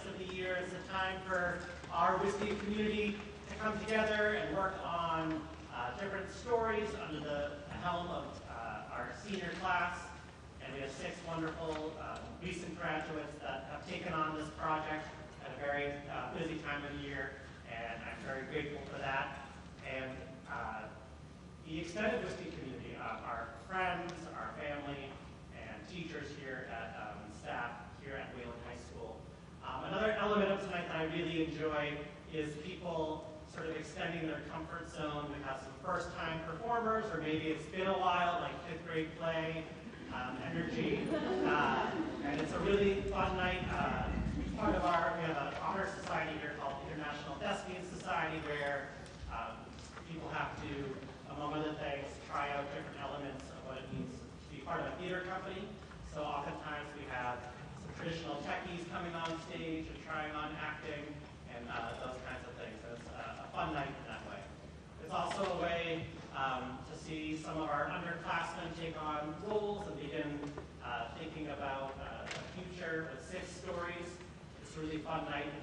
of the year. It's a time for our Whiskey community to come together and work on different stories under the helm of our senior class. And we have 6 wonderful recent graduates that have taken on this project at a very busy time of the year, and I'm very grateful for that. And the extended Whiskey community, our friends, our family, and teachers here at staff here at Wayland High School. Another element of tonight that I really enjoy is people sort of extending their comfort zone. We have some first-time performers, or maybe it's been a while, like 5th grade play, energy, and it's a really fun night. We have an honor society here called the International Thespian Society, where people have to, among other things, try out different elements of what it means to be part of a theater company. So oftentimes we have some traditional techies coming on stage and trying on acting and those kinds of things. So it's a fun night in that way. It's also a way to see some of our underclassmen take on roles and begin thinking about the future with 6 stories. It's a really fun night in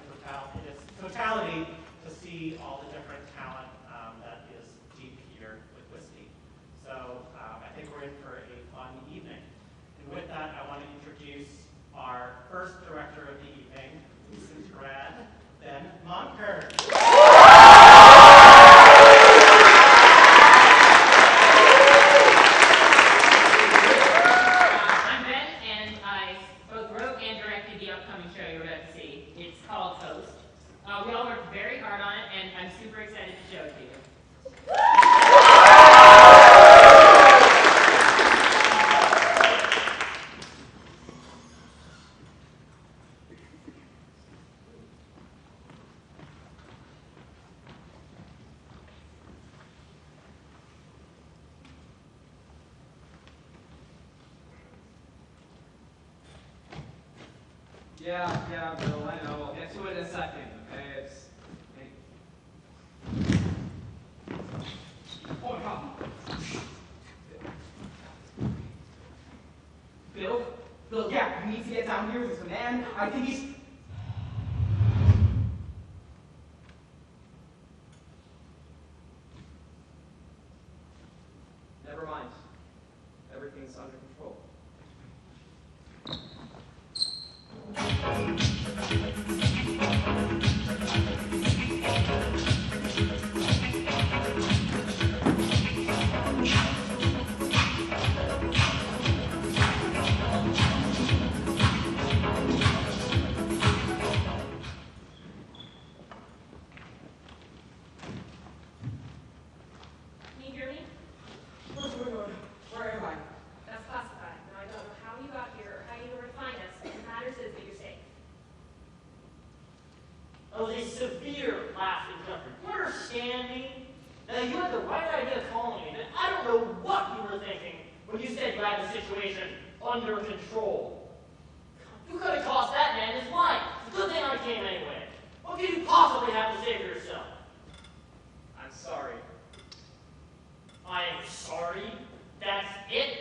its totality to see all the different talent that is deep here with Whiskey. So I think we're in for a fun evening. And with that, I want to introduce our first director of the evening, recent grad, Ben Montker. I'm Ben, and I both wrote and directed the upcoming show you're about to see. It's called Toast. We all worked very hard on it, and I'm super excited to show it to you. Yeah, Bill, I know. We'll get to it in a second, okay? Oh, God. Bill, yeah, you need to get down here with the man. I think he's... Never mind. Everything's under control. Can you hear me? What's going on? Where am I? That's classified. Now, I don't know how you got here or how you were to find us. What matters is that you're safe. That was a severe last interruption. You understand me? Now, you had the right idea of calling me, but I don't know what you were thinking when you said you had the situation under control. You could have cost that man his life. It's a good thing I came anyway. What could you possibly have to say for yourself? I'm sorry. I am sorry. That's it?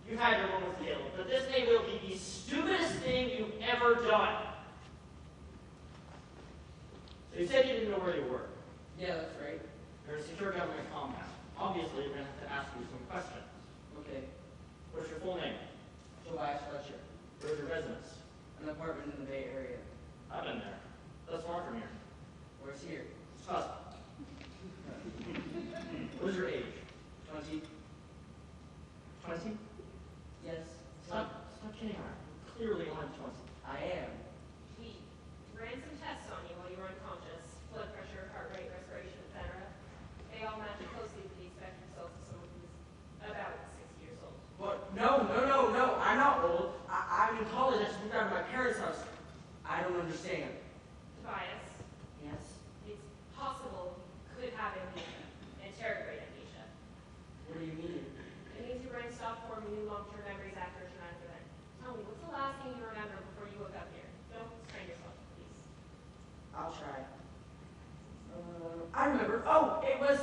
You've had your moments, Caleb, but this may well be the stupidest thing you've ever done. So you said you didn't know where you were. Yeah, that's right. You're in a secure government compound. Obviously, we're going to have to ask you some questions. Okay. What's your full name? Tobias Fletcher. Where's your residence? An apartment in the Bay Area. I've been there. That's far from here. Where's here? Trust. What is your age? 20. 20? Yes. Stop kidding around. Clearly I'm 20. I am. We ran some tests on you while you were unconscious. Blood pressure, heart rate, respiration, etc. They all match closely to the expected results of someone who's about 6 years old. What? No. I'm not old. I'm in college. I just moved out of my parents' house. I don't understand. Tobias, Yes? it's possible you could have amnesia, anterograde amnesia. What do you mean? It means your brain stopped forming new long-term memories after a traumatic event. Tell me, what's the last thing you remember before you woke up here? Don't strain yourself, please. I'll try. I remember. Oh, it was...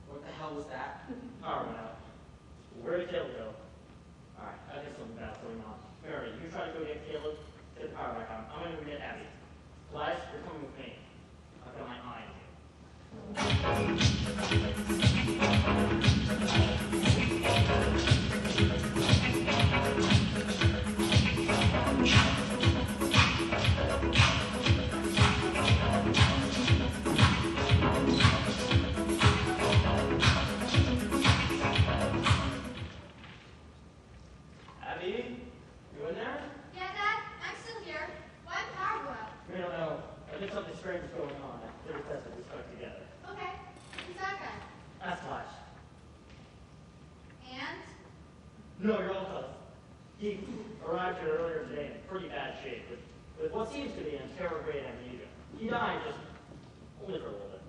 What the hell was that? Power went out. Where did Caleb go? Alright, I guess I'm Flash, you're coming with me. I've got my eye on you. Abby, you in there? Yeah, Dad, I'm still here. Why the power go out? We don't know. I think something strange is going on. They're tested. We're stuck together. Okay, who's that guy? That's Flash. And? No, you're all tough. He arrived here earlier today in pretty bad shape with what seems to be interrograde amnesia. He died just only for a little bit.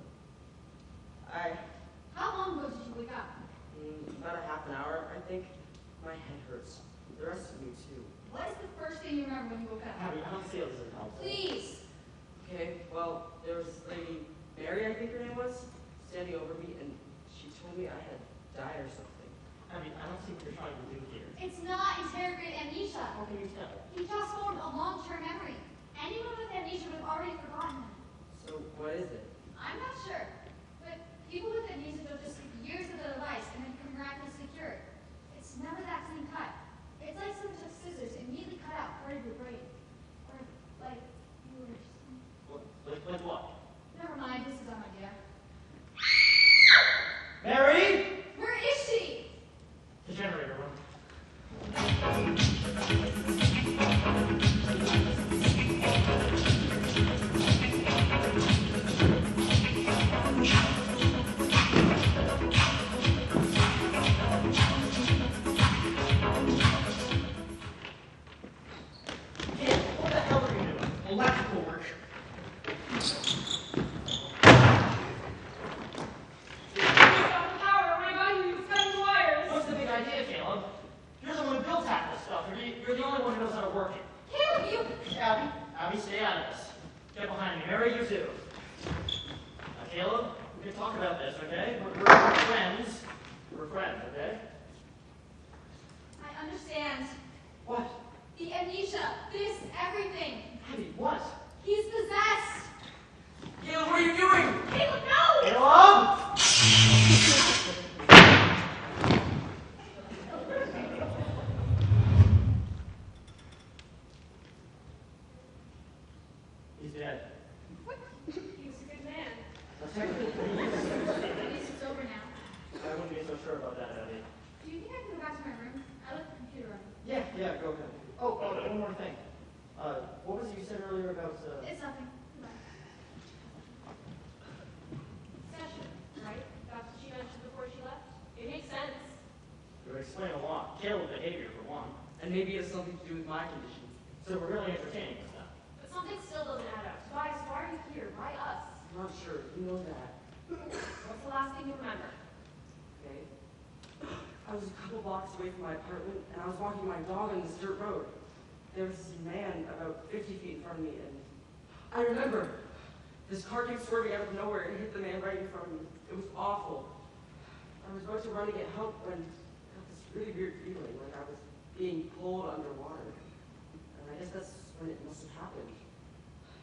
How long ago did you wake up? About a half an hour, I think. My head hurts. The rest of me too. What is the first thing you remember when you woke up? Abby, I don't see how this is helpful. Please! Okay, well, there was this lady, Mary, I think her name was, standing over me, and she told me I had died or something. Abby, I don't see what you're trying to do here. It's not interrogate amnesia. How can you tell? He just formed a long-term memory. Anyone with amnesia would have already forgotten him. So, what is it? I'm not sure. But people with amnesia don't just skip years of their lives and then become miraculously cured. It's never that clean cut. It's like someone took scissors and immediately cut out part of your brain. Or like yours. Like what? Never mind, this is an idea. Mary! Where is she? The generator room. Kid, what the hell are you doing? Electrical work. Stop the power! Oh my god, you cut the wires! What's the big idea, Caleb? You're the one who built half this stuff. You're the only one who knows how to work it. Caleb, you... Abby, stay out of this. Get behind me. Mary, you too. Now, Caleb, we can talk about this, okay? We're friends. We're friends, okay? I understand. What? The amnesia. This, everything. Abby, what? He's possessed. Caleb, what are you doing? Caleb, no! Caleb! He's dead. He was a good man. Now, technically, At least it's over now. I wouldn't be so sure about that, Abby. Do you think I can go back to my room? I left the computer on. Yeah, go ahead. Oh, one more thing. What was it you said earlier about, It's nothing. Goodbye. Session, right? That's what she mentioned before she left. It makes sense. it would explain a lot. Caleb's behavior, for one. And maybe it has something to do with my condition. So we're really entertaining this now. But something still doesn't add up. Tobias, why are you here? Why us? I'm not sure. You know that. What's the last thing you remember? Okay. I was a couple blocks away from my apartment, and I was walking my dog on this dirt road. There was this man about 50 feet in front of me, and I remember this car came swerving out of nowhere and hit the man right in front of me. It was awful. I was about to run to get help when I got this really weird feeling, like I was being pulled underwater. And I guess that's when it must have happened.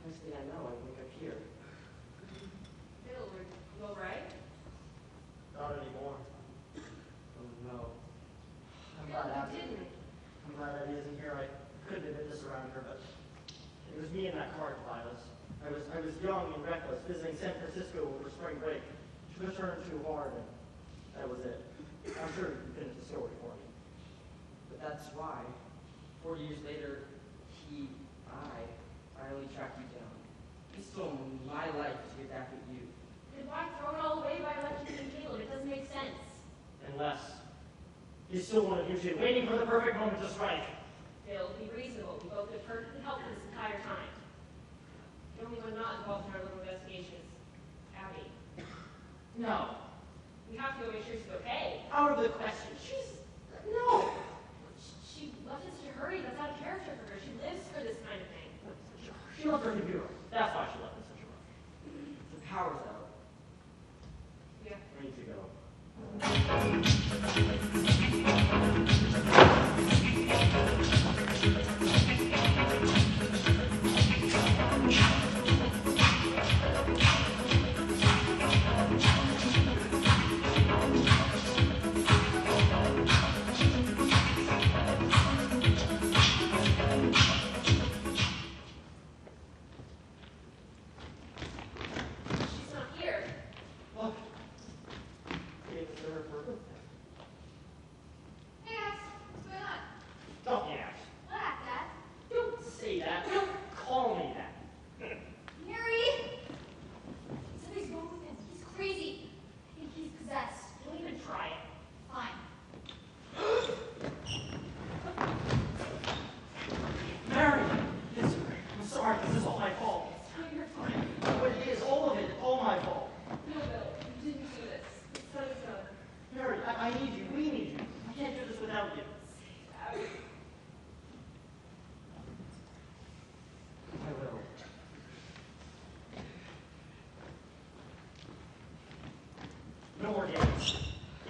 Next thing I know, I wake up here. Bill, were you all right? Not anymore. Oh no. I'm Bill, glad you Abby. didn't. I'm glad Abby isn't here. I couldn't admit this around her, but it was me in that car, Tobias. I was young and reckless, visiting San Francisco over spring break. She pushed her too hard, and that was it. I'm sure you can finish the story for me. But that's why, 4 years later, I finally tracked you down. You stole my life to get back at you. Then why throw it all away by electing me and Caleb? It doesn't make sense. Unless he's still one of you two, waiting for the perfect moment to strike. Bill, be reasonable. We both been perfectly helpful this entire time. The only one not involved in our little investigation is Abby. No. We have to go make sure she's okay. Out of the question. No! She left in such a hurry. That's out of character for her. She lives for this kind of thing. She left her computer. That's why she left in such a rush. The power's out. Yeah. I need to go.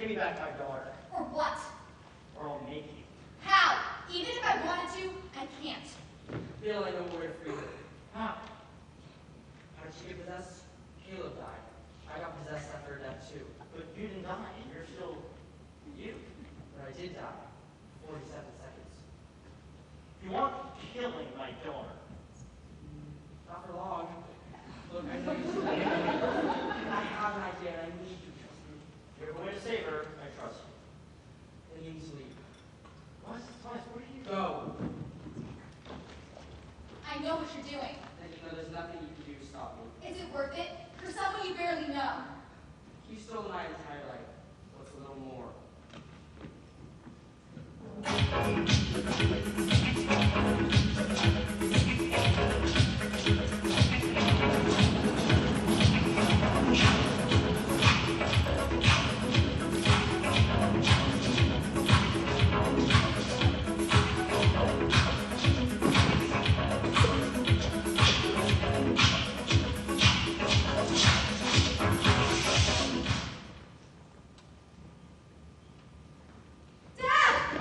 Give me back my daughter, Or what? or I'll make you. How? Even if I wanted to, I can't. Bill, I know where to free her. How? How did she get possessed? Caleb died. I got possessed after her death too. But you didn't die, and you're still you. But I did die. 47 seconds. You aren't killing my daughter. Not for long. Look, I know you I have an idea and I need you to trust me. You're going to save her, I trust you. Then you need to leave. What? Thomas, where do you Go. I know what you're doing. And you know there's nothing you can do to stop me. Is it worth it? For someone you barely know. You stole my entire life. What's a little more? Dad!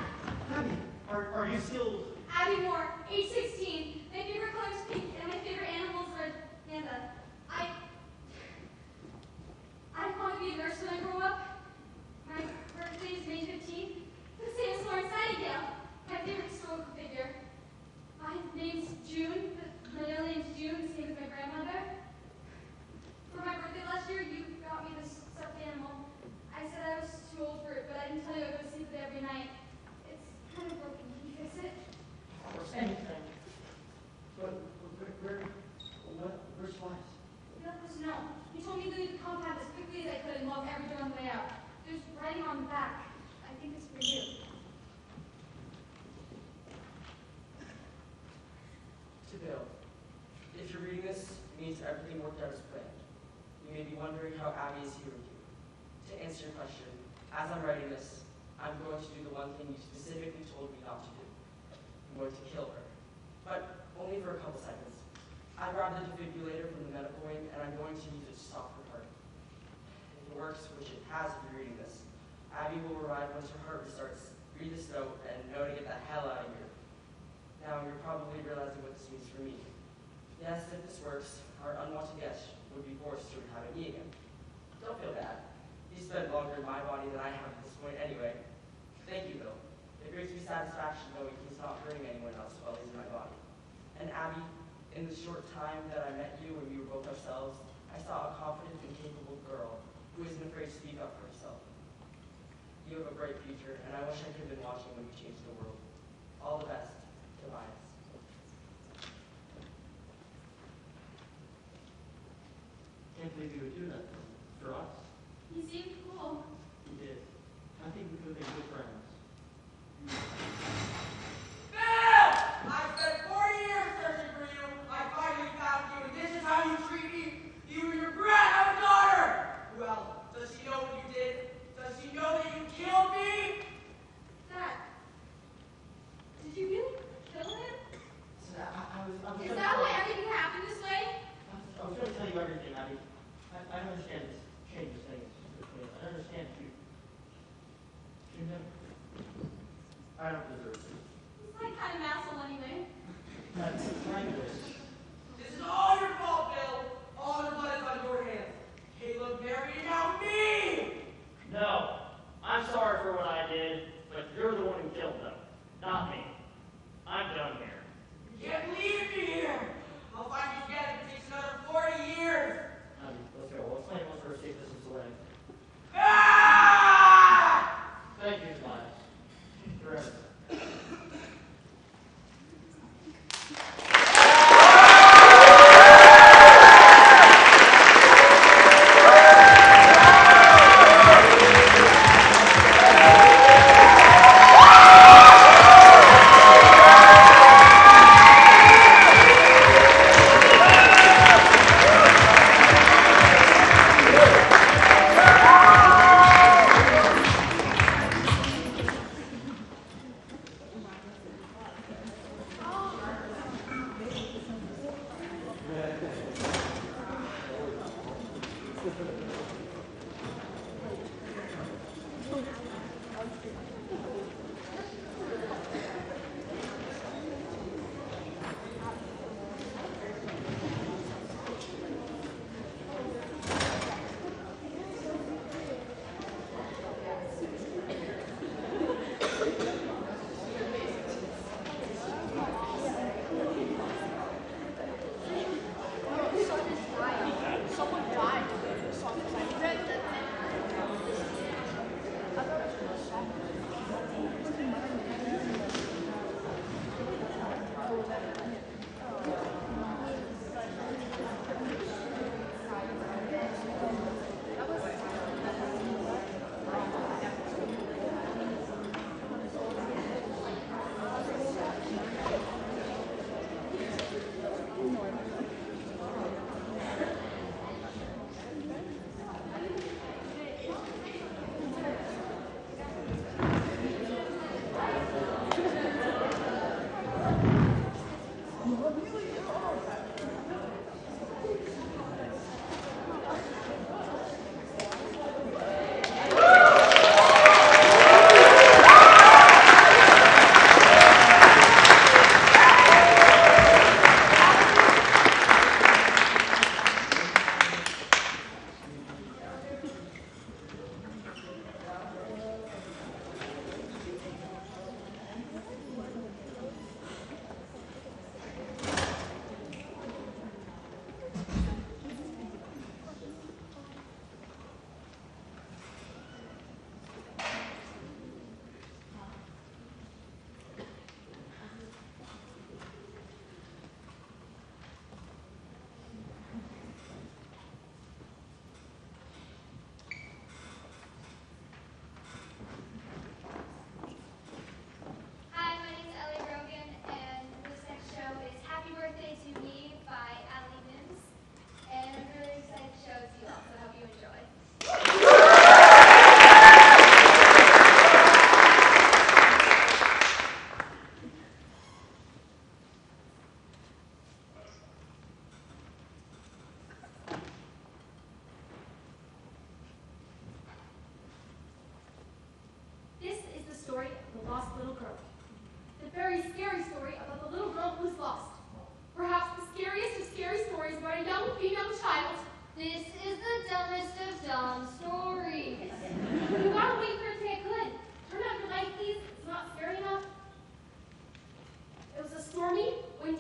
Are you still... Abby Moore, age 16. My favorite color is pink, and my favorite animal is red panda. I want to be a nurse when I grow up. My birthday is May 15th, the same as Florence Nightingale, my favorite historical figure. My name's June, my middle name's June, the same as my grandmother. For my birthday last year, you got me this stuffed animal. I said I was too old for it, but I didn't tell you I go to sleep with it every night. It's kind of broken. Can you fix it? or anything? Where's Flies? You're not supposed to know. He told me to leave the compound as quickly as I could and lock every door on the way out. There's writing on the back. I think it's for you. To Bill. If you're reading this, it means everything worked out as planned. You may be wondering how Abby is here with you. To answer your question, as I'm writing this, I'm going to do the one thing you specifically told me not to do. I'm going to kill her. But only for a couple seconds. I grabbed the defibrillator from the medical wing, and I'm going to use it to stop her heart. If it works, which it has if you're reading this, Abby will arrive once her heart restarts, read this note, and know to get the hell out of here. Now you're probably realizing what this means for me. Yes, if this works, our unwanted guest would be forced to inhabit me again. Don't feel bad. You spent longer in my body than I have at this point anyway. Thank you, Bill. It brings me satisfaction knowing he's not hurting anyone else while he's in my body. And Abby, in the short time that I met you when we were both ourselves, I saw a confident and capable girl who isn't afraid to speak up for herself. You have a bright future, and I wish I could have been watching when you changed the world. All the best, Tobias. Can't believe you would do that for us. He seemed cool. You did. I think we could have been good friends. Bill! I spent 40 years searching for you. I finally found you, and this is how you treat me. You and your brat have a daughter. Well, does she know what you did? Does she know that you killed me? Dad, did you really kill him? So I was Is that why everything happened this way? I was going to tell you everything, Abby. I don't understand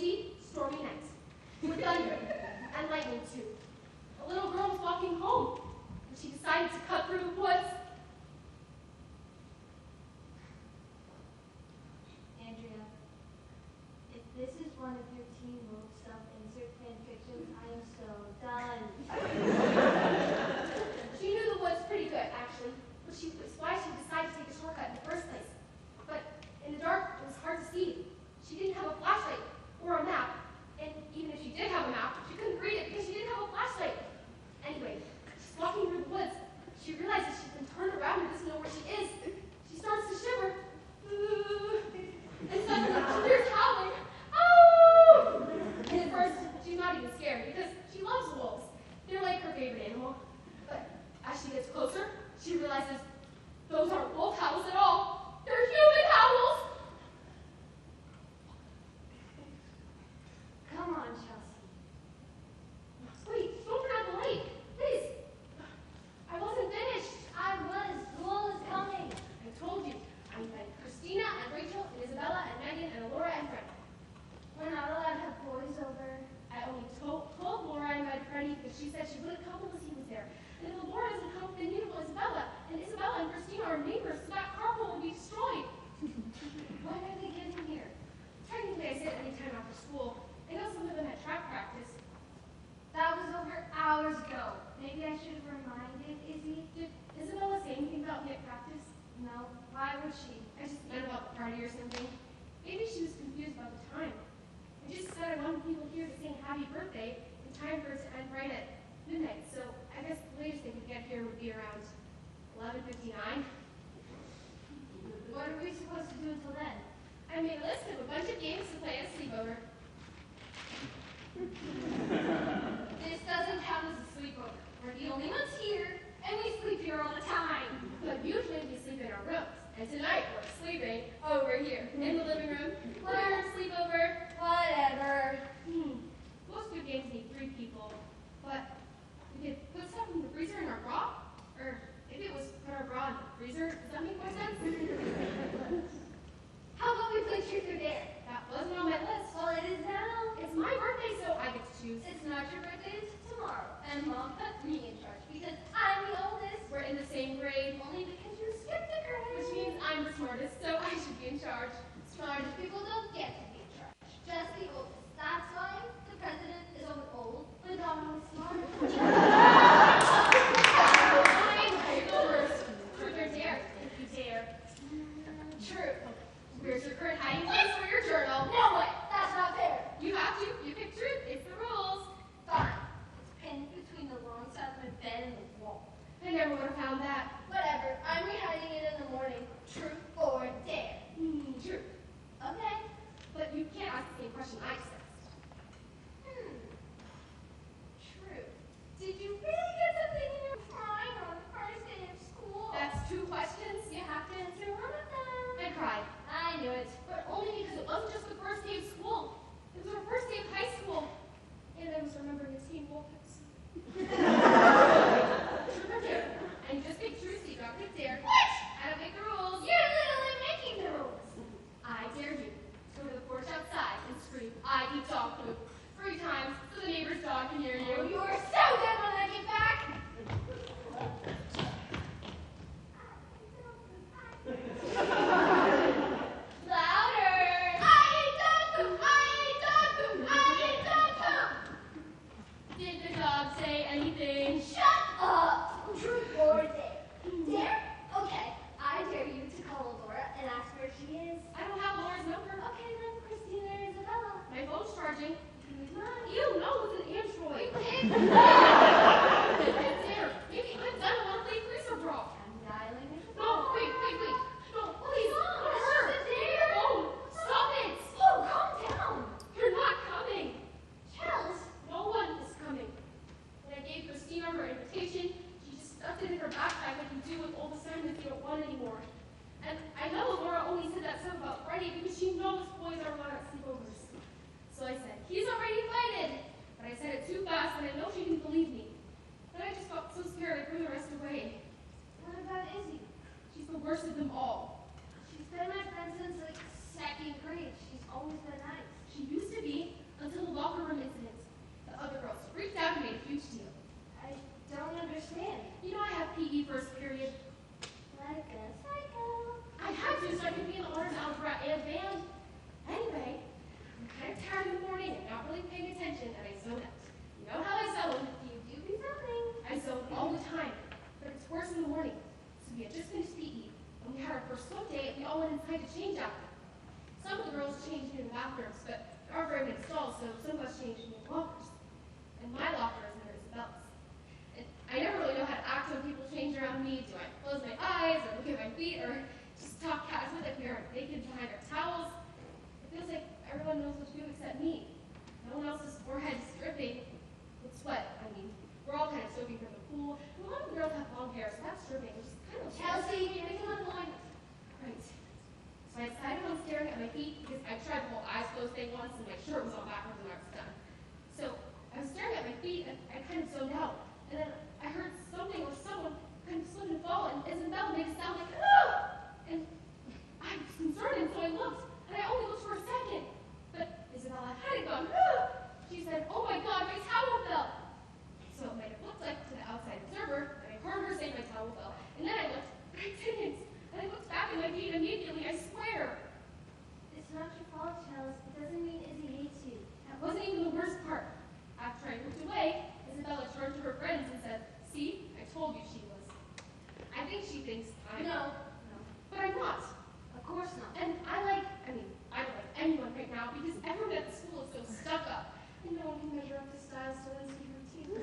windy, stormy night, with thunder and lightning too. A little girl was walking home, and she decided to cut through the woods. Andrea, if this is one of your teen book self-insert fan fictions, I am so done. She knew the woods pretty good, actually, which is why she decided to take a shortcut in the first place. But in the dark, it was hard to see. She didn't have a flashlight or a map, and even if she did have a map, she couldn't read it because she didn't have a flashlight. Anyway, she's walking through the woods. She realizes she's been turned around and doesn't know where she is. She starts to shiver. And suddenly, she hears howling. Oh! And at first, she's not even scared because she loves wolves. They're like her favorite animal. But as she gets closer, she realizes those aren't wolf howls at all. They're human howls. Come on, Chelsea. Wait, don't turn out the light. Please. I wasn't finished. School is coming. I told you. I met Christina and Rachel and Isabella and Megan and Laura and Fred. We're not allowed to have boys over. I only told Laura I met Freddie because she said she wouldn't come unless he was there. And if Laura doesn't come, then neither will Isabella. And Isabella and Christina are neighbors, so that carpool will be destroyed. When are they getting here? Technically, I said any time after school. I know some of them had track practice. That was over hours ago. Maybe I should have reminded Izzy. Did Isabella say anything about me at practice? No, why would she? I just meant about the party or something. Maybe she was confused about the time. I just said I wanted people here to sing happy birthday in time for it to end right at midnight, so I guess the latest they could get here would be around 11:59. What are we supposed to do until then? I made a list of a bunch of games to play at a sleepover. This doesn't count as a sleepover. We're the only ones here, and we sleep here all the time. But usually we sleep in our rooms, and tonight we're sleeping over here in the living room. We're sleepover. Whatever. Most good games need 3 people, but we could put stuff in the freezer in our bra, or if it was put our bra in the freezer, does that make more sense? How about we play truth or dare? That wasn't on my list. Well, it is now. It's my birthday, so I get to choose. It's not your birthday, it's tomorrow. And Mom put me in charge because I'm the oldest. We're in the same grade, Only because you skipped the grade. which means I'm the smartest, so I should be in charge. Smartest people don't get to be in charge. Just the oldest. That's why the president is always old, but not always smart. Fine, I go first. Truth or dare, if you dare. True. Where's your current hiding place for your journal? No way. That's not fair. You have to. You pick truth. It's the rules. Fine. It's pinned between the long side of my bed and the wall. I never would have found that. Whatever. I'm rehiding it in the morning. Truth or dare? Truth. Okay. But you can't ask the same question I just asked. True. Did you really get something in your crying on the first day of school? That's 2 questions. You have to answer one of them. I cried. I knew it. But only because it wasn't just the first day of school. It was our first day of high school. And I was remembering a teen wolf episode. Truth or dare? And you just pick truth, so you don't pick dare. What? I don't make the rules. You're literally making the rules. I dare you to go to the porch outside and scream, I eat dog poop 3 times so the neighbor's dog can hear Oh, you. you are so good when I get back. Louder. I eat dog poop. I eat dog poop. I eat dog poop. Did the dog say anything? Shut up. Truth or dare? Dare? Okay. I dare you to call Laura and ask where she is. I don't have Laura's number. Okay, then Christina or Isabella. My phone's charging. Can you mine? You know it's an Android. Pick. There. Maybe I'm done. I want to play freezer brawl. I'm dialing it. No, wait. No, please. Mom, Not it's her. just a dare. Your phone. Stop it. Oh, calm down. You're not coming. Chels. No one is coming. When I gave Christina her invitation, she just stuffed it in her backpack like you do with old assignments you don't want anymore. And I know Laura only said that stuff about Freddie because she knows boys are allowed at sleepovers. So I said, he's already invited. But I said it too fast and I know she didn't believe me. Then I just felt so scared I threw the rest away. What about Izzy? She's the worst of them all. She's been my friend since like second grade. She's always been nice. She used to be, until the locker room incident. The other girls freaked out and made a huge deal. I don't understand. You know I have PE first period. Like a psycho. I had to so I could be in the honors algebra and band. Anyway, I'm kind of tired in the morning and not really paying attention, and I zoned out. You know how I zone? You do be zoning. I zone all the time, but it's worse in the morning. So we had just finished PE, and we had our first swim day, and we all went inside to change after. Some of the girls changed in the bathrooms, but there aren't very many stalls, so some of us changed in the lockers. And my locker is near Isabella's. And I never really know how to act when people change around me. Do I close my eyes, or look at my feet, or just talk casually like we are naked behind our towels? It feels like everyone knows what to do except me. No one else's forehead is dripping with sweat. I mean, we're all kind of soaking from the pool. And a lot of the girls have long hair, so that's dripping, which is kind of Chelsea, you're making a point. Right. So I decided on staring at my feet because I tried the whole eyes closed thing once and my shirt was all backwards when I was done. So I was staring at my feet and I kind of zoned out. And then I heard something or someone kind of slip and fall, and Isabella made a sound like, ah! And I was concerned, and so I looked, and I only looked for a second. But Isabella hadn't gone, ah! She said, oh my God, my towel fell. So it might have looked like to the outside observer, and I heard her say my towel fell. And then I looked, but I didn't. And I looked back at my feet immediately, I swear. It's not your fault, Chelsea. It doesn't mean Izzy hates you. That wasn't even the worst part. After I looked away, Isabella turned to her friends and said, see, I told you she was. I think she thinks I'm... No. But I'm not. Of course not. And I don't like anyone right now because everyone at the school is so stuck up. And no one can measure up to Styles to Lindsay routine.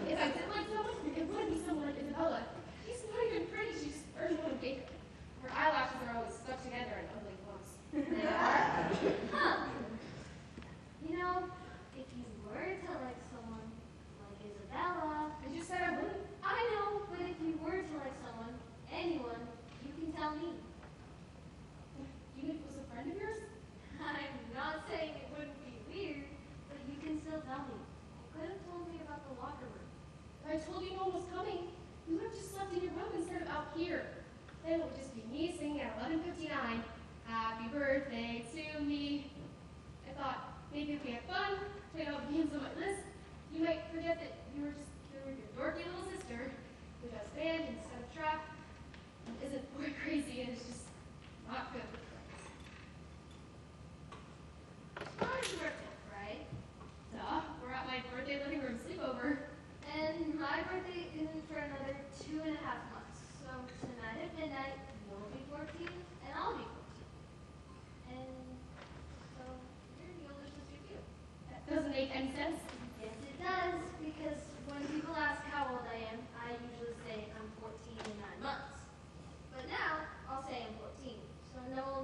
If I did like someone, it wouldn't be someone like Isabella. She's not even pretty, she's just very one big. Her eyelashes are always stuck together in ugly clumps. They are? Huh. You know, if you were to like someone like Isabella, I just said I wouldn't. I know, but if you were to like someone, anyone, you can tell me. Even if it was a friend of yours? I'm not saying it wouldn't be weird, but you can still tell me. You could have told me about the locker room. If I told you no one was coming, you would have just slept in your room instead of out here. Then it would just be me singing at 11:59, happy birthday to me. I thought, maybe if we had fun, played all the games on my list, you might forget that you were just here with your dorky little sister who does band instead of track and isn't boy crazy and is just not good with friends. Tomorrow's your birthday, right? Duh, we're at my birthday living room sleepover. And my birthday isn't for another 2.5 months. So tonight at midnight, you'll be 14 and I'll be 14. And so you're the older sister too. That doesn't make any sense. Yes, it does, because when people ask how old I am, I usually say I'm 14 and 9 months. But now, I'll say I'm 14, so no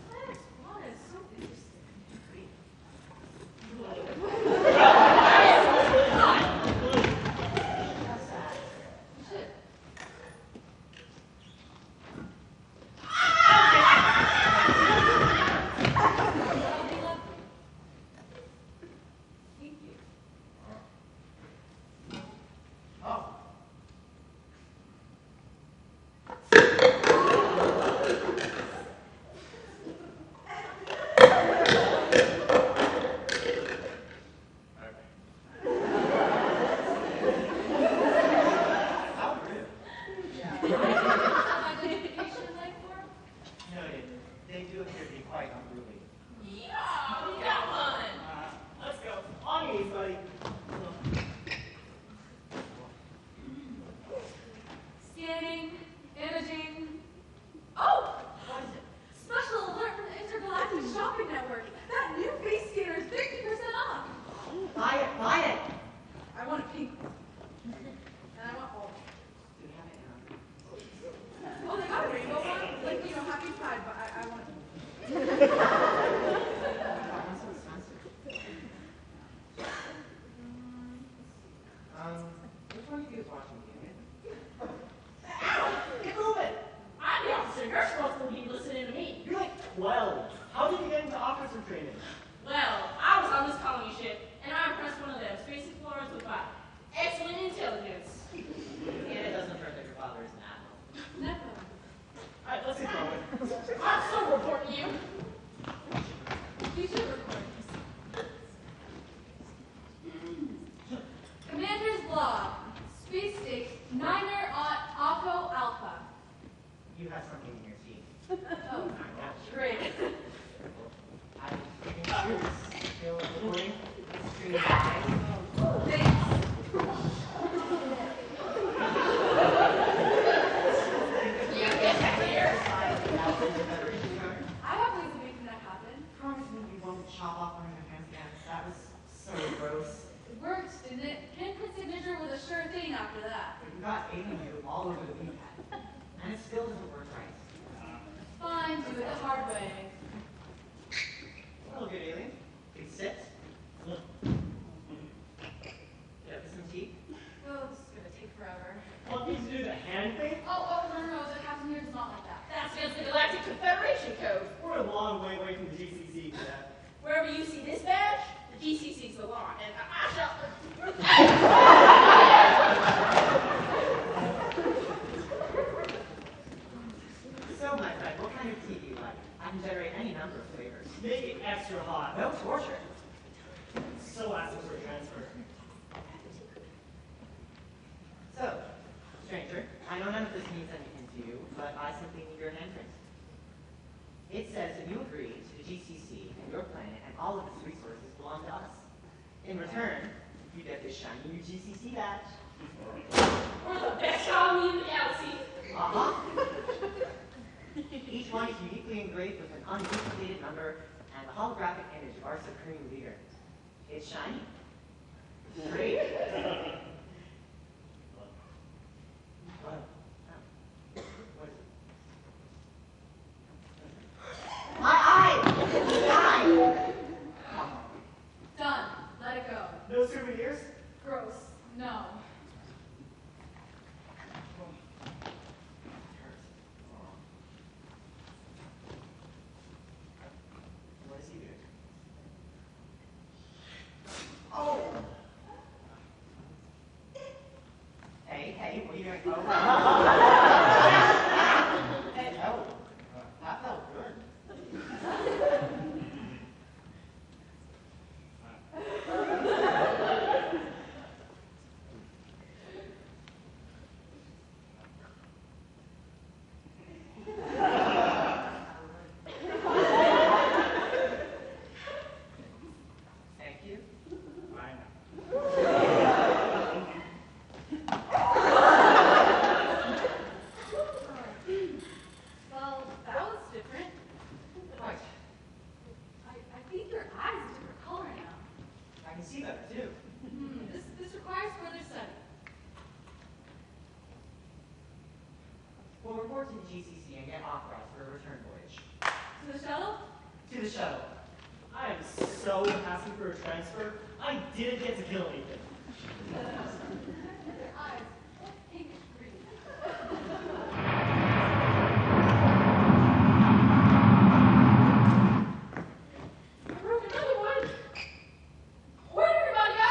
planet Swan is so interesting. You should. That'll be lovely. Thank you. Oh. How rude. Identification life form? Noted. They do appear to be quite unruly. Yeah, we got one. Let's go. On your knees, buddy. Scanning, imaging. Oh! What is it? Special alert from the Intergalactic Shopping Network. That new face scanner is 50% off. Buy it, buy it! I want a pink one. And I want all. Do you have it in Oh, they got a rainbow one? Like, you know, Happy Pride, but I want it. One's so expensive. Which one of you is watching the game? Get moving. I'm the officer. You're supposed to be listening to me. You're like 12. How did you get into officer training? Well, I was on this colony ship, and I impressed one of them space explorers with my excellent intelligence. And it doesn't hurt that your father is an admiral. Never. All right, let's get going. I'm so reporting you. You should record this. Commander's log. Space station Niner on Aquo Alpha. You have something in your teeth. Oh, Great. I think you're still recording. Screen eyes. thanks. I have ways of making that happen. Promise me you won't chop off one of your hands again. That was so gross. It worked, didn't it? Pinprint signature was a sure thing after that. You got alien you all over the pad, and it still doesn't work right. Fine, do it the hard way. Hello, good alien. Please sit. Get up to some tea. Oh, this is gonna take forever. Want me to do the hand thing? Oh, no, the captain here does not like that. That's against the Galactic Confederation Code. We're a long way away from the GCC, Cadet. Wherever you see this badge, the GCC's the law, and I shall. So, my friend, what kind of tea do you like? I can generate any number of flavors. Make it extra hot. No torture. So asking for a transfer. So, stranger, I know none of this means anything to you, but I simply need your handprint. It says that you agree to the GCC and your planet and all of its resources belong to us. In return, you get this shiny new GCC badge. We're the best colony in the galaxy. Uh-huh. Each one is uniquely engraved with an unduplicated number and a holographic image of our supreme leader. It's shiny. Great. What? Oh. What is it? My eye! Done. Let it go. No souvenirs? Gross. No. What is he doing? Oh! Hey, what are you doing? Oh. Hey, oh. That felt good. Thank you. report to the GCC and get authorized for a return voyage. To the shuttle? To the shuttle. I am so happy for a transfer. I didn't get to kill anything. Their eyes, what pink green. I broke another one. Where'd everybody go?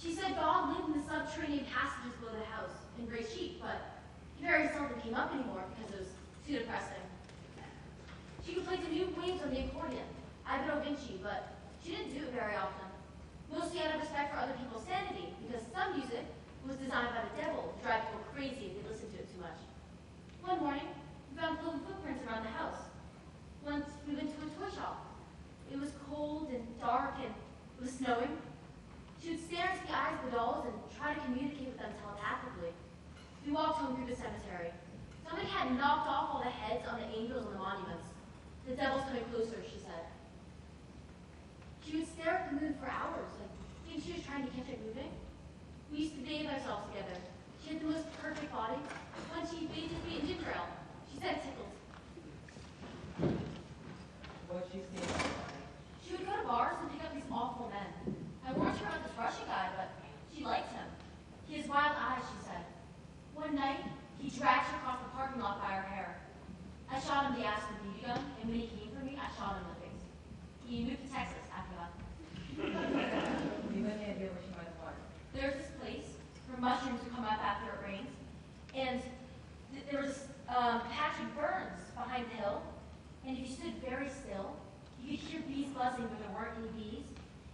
She said God lived in the subterranean passages below the house in Gray Sheep, but he very seldom came up anymore because it was too depressing. She could play the new waves on the accordion, Ivan Vinci, but she didn't do it very often. Mostly out of respect for other people's sanity, because some music was designed by the devil to drive people crazy if they listened to it too much. One morning, we found floating footprints around the house. Once we went to a toy shop. It was cold and dark and it was snowing. She would stare into the eyes of the dolls and try to communicate with them telepathically. We walked home through the cemetery. Somebody had knocked off all the heads on the angels on the monuments. The devil's coming closer, she said. She would stare at the moon for hours and think she was trying to catch it moving. We used to bathe ourselves together. She had the most perfect body. Once she bathed his feet in ginger ale. She said it tickled. What'd you see? She would go to bars and pick up these awful men. I warned her about this Russian guy, but she liked him. He has wild eyes, she said. One night, he dragged her across the parking lot by her hair. I shot him in the ass with a BB gun, and when he came for me, I shot him in the face. He moved to Texas after that. Do you have any idea where she might have gone? There's this place. Her mushrooms would come up after it rains. And there was patch of burns behind the hill. And if you stood very still, you could hear bees buzzing when there weren't any bees.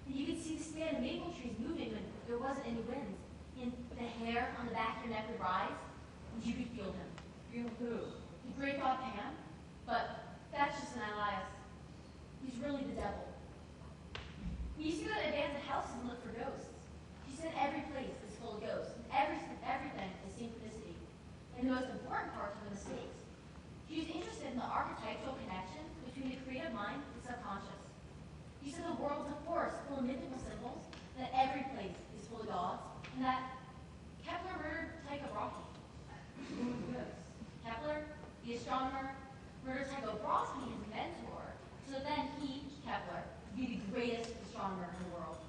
And you could see the stand of maple trees moving when there wasn't any wind. And the hair on the back of your neck would rise, and you could feel him. Feel who? The great god Pan, but that's just an alias. He's really the devil. We used to go to abandoned houses and look for ghosts. She said every place is full of ghosts. Everything is synchronicity. And the most important parts are the mistakes. She was interested in the archetypal connection between the creative mind and subconscious. She said the world is a forest full of mythical symbols, that every place is full of gods, and that Kepler murdered Tycho Brahe. Who is this? Kepler, the astronomer, murdered Tycho Brahe, his mentor, so that then he, Kepler, would be the greatest astronomer in the world.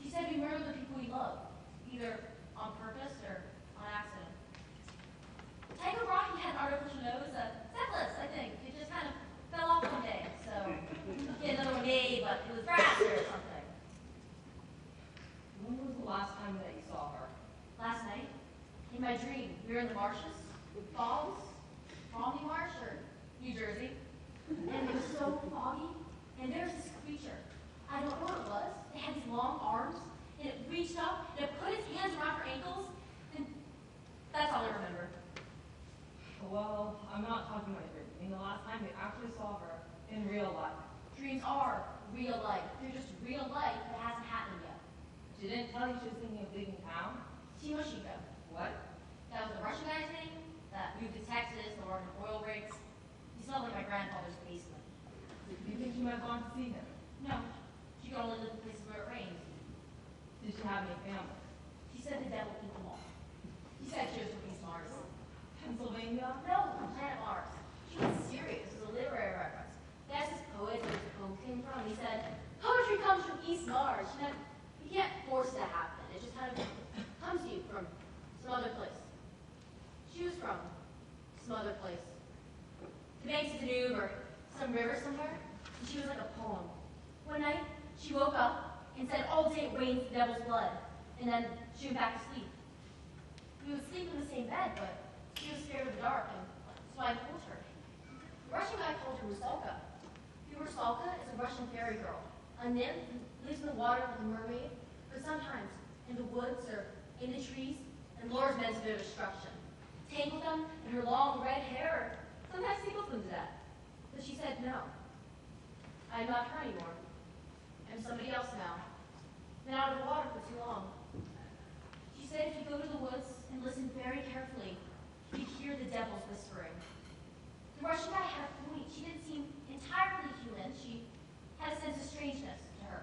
She said we murder the people we love, either on purpose or on accident. Tycho Brahe had an artificial nose, syphilis, I think. It just kind of fell off one day, so he had another one made, but it was brass or something. When was the last time that you saw her? Last night, in my dream, we were in the marshes, Falls, Romney Marsh, or New Jersey, and it was so foggy, and there was this creature. I don't know what it was. It had these long arms, and it reached up, and it put its hands around her ankles, and that's all I remember. Well, I'm not talking about your dream. The last time you actually saw her in real life. Dreams are real life. They're just real life that hasn't happened yet. She didn't tell you she was thinking of leaving town? Timoshenko. What? That was the Russian guy's name that moved to Texas to work in oil rigs. He smelled like my grandfather's basement. Do you think she might have gone to see him? No, she could only live in places where it rains. Did she have any family? She said the devil eat them all. She said she was from East Mars. Pennsylvania? No, from planet Mars. She was serious. It was a literary reference. They asked this poet where his poem came from. He said, poetry comes from East Mars. You can't force it to happen. It just kind of comes to you from some other place. She was from some other place. The banks of the Danube or some river somewhere. And she was like a poem. One night, she woke up and said all day it rains the devil's blood. And then she went back to sleep. We would sleep in the same bed, but she was scared of the dark, and so I told her. The Russian guy called her Rusalka. Rusalka is a Russian fairy girl, a nymph who lives in the water like a mermaid, but sometimes in the woods or in the trees, and lures men to their destruction. Tangle them in her long red hair, or sometimes tickles them to death. But she said no. I'm not her anymore. I'm somebody else now. Been out of the water for too long. She said if you go to the woods and listen very carefully, you'd hear the devils whispering. The Russian guy had a point. She didn't seem entirely human. She had a sense of strangeness to her.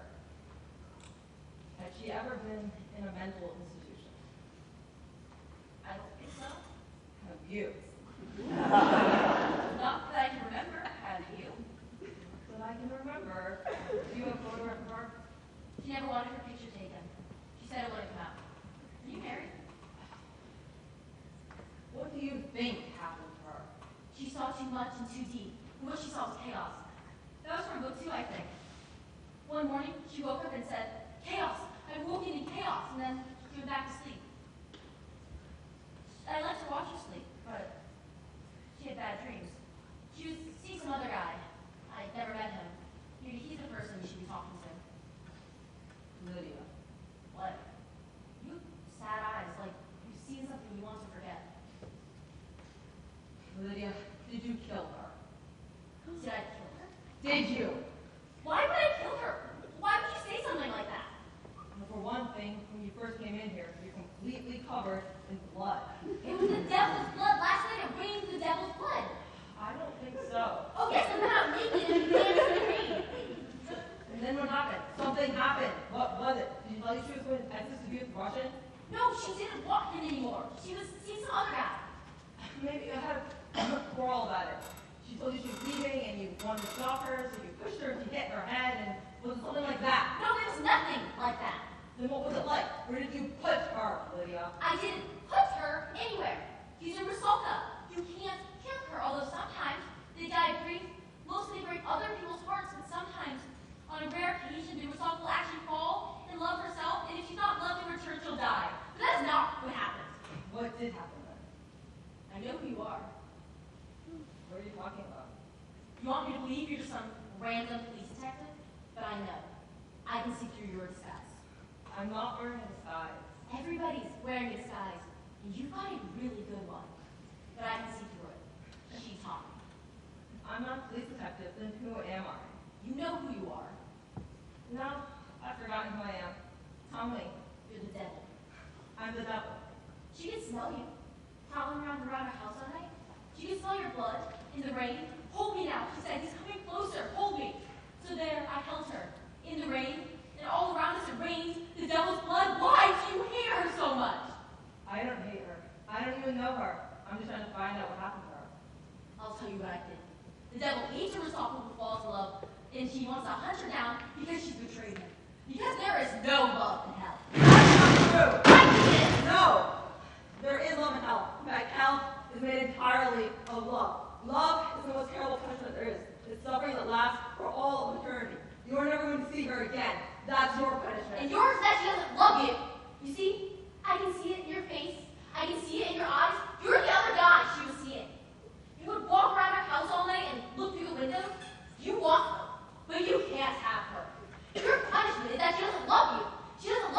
Had she ever been in a mental institution? I don't think so. Have you? Not that I can remember. Have you? That I can remember. Do you have a photograph of her? She never wanted her picture taken. She said it wouldn't come out. Are you married? What do you think happened to her? She saw too much and too deep. And what she saw was chaos. That was from book 2, I think. One morning, she woke up and said, chaos! I woke in chaos, and then she went back to sleep. I let her watch her sleep, but she had bad dreams. She was seeing some other guy. I'd never met him. Maybe he's the person you should be talking to. Lydia. What? You have sad eyes, like you've seen something you want to forget. Lydia, did you kill her? Did I kill her? Did you? Why would I kill her? Why would you say something like that? Well, for one thing, when you first came in here, you're completely covered in blood. It was the devil's blood. Last night it rained the devil's blood. I don't think so. Oh yes, I'm not naked and you danced in the rain. And then what happened? Something happened. What was it? Did you tell you she was going to Texas to be with Russian? No, she didn't walk in anymore. She was seeing some other guy. Maybe you had a quarrel about it. She told you she was leaving and you wanted to stop her, so you pushed her to hit her head, and was it something like that? No, there was nothing like that. Then what was it like? Where did you put her, Lydia? I didn't put her anywhere. She's in Rusalka. You can't kill her, although sometimes they die of grief. Mostly they break other people's hearts, but sometimes, on a rare occasion, the Rusalka will actually fall and love herself, and if she's not loved in return, she'll die. But that's not what random police detective, but I know. I can see through your disguise. I'm not wearing a disguise. Everybody's wearing a disguise, and you've got a really good one. But I can see through it. She's talking. I'm not a police detective, then who am I? You know who you are. No, I've forgotten who I am. Tom Lee. You're the devil. I'm the devil. She can smell you. Prowling around our house all night. She can smell your blood in the rain. Hold me now, she said. He's coming closer. Hold me. So there, I held her. In the rain, and all around us it rains. The devil's blood. Why do you hate her so much? I don't hate her. I don't even know her. I'm just trying to find out what happened to her. I'll tell you what I did. The devil hates a resourceful who falls in love, and he wants to hunt her down because she's betrayed him. Because there is no love in hell. That's not true. I did it! No! There is love in hell. In fact, hell is made entirely of love. Love is the most terrible punishment there is. It's suffering that lasts for all of eternity. You are never going to see her again. That's your punishment. And yours is that she doesn't love you. You see? I can see it in your face. I can see it in your eyes. You're the other guy she was seeing. You would walk around her house all night and look through the window. You want her, but you can't have her. Your punishment is that she doesn't love you. She doesn't love